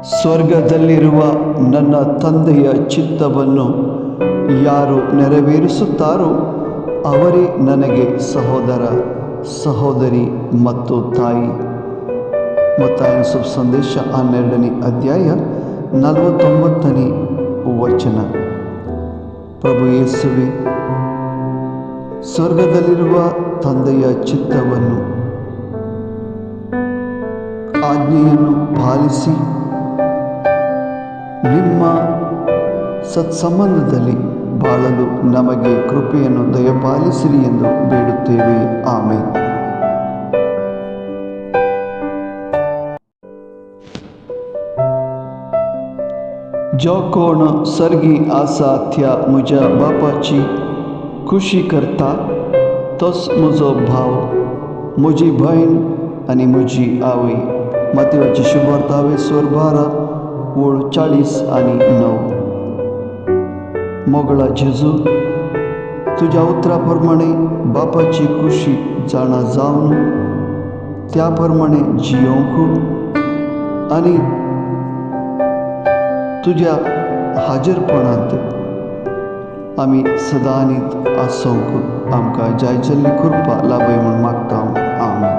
ಸ್ವರ್ಗದಲ್ಲಿರುವ ನನ್ನ ತಂದೆಯ ಚಿತ್ತವನ್ನು ಯಾರು ನೆರವೇರಿಸುತ್ತಾರೋ ಅವರೇ ನನಗೆ ಸಹೋದರ, ಸಹೋದರಿ ಮತ್ತು ತಾಯಿ. ಮತ್ತಾಯನ ಶುಭ ಸಂದೇಶ 12ನೇ ಅಧ್ಯಾಯ 49ನೇ ವಚನ. ಪ್ರಭು ಯೇಸುವೆ, ಸ್ವರ್ಗದಲ್ಲಿರುವ ತಂದೆಯ ಚಿತ್ತವನ್ನು, ಆಜ್ಞೆಯನ್ನು ಪಾಲಿಸಿ ನಿಮ್ಮ ಸತ್ಸಂಬಂಧದಲ್ಲಿ ಬಾಳಲು ನಮಗೆ ಕೃಪೆಯನ್ನು ದಯಪಾಲಿಸಿರಿ ಎಂದು ಬೇಡುತ್ತೇವೆ. ಆಮೆನ್. जो कोण सर्गी आसा त्या म्हज्या बापाची खुशी करता तोच म्हजो भाव, म्हजी भयण आनी म्हजी आवय. मातयेची शुभ वार्ता 12:40-9. मोगळा जेजू, तुज्या उतरा प्रमाणे बापाची खुशी जाणा जावन त्या प्रमाणे जियोंक आनी तुज्या हाजीरपणांत आमी सदांच आसूंक आमकां जाय जाल्ली कृपा लाभय म्हूण मागता. आमीन.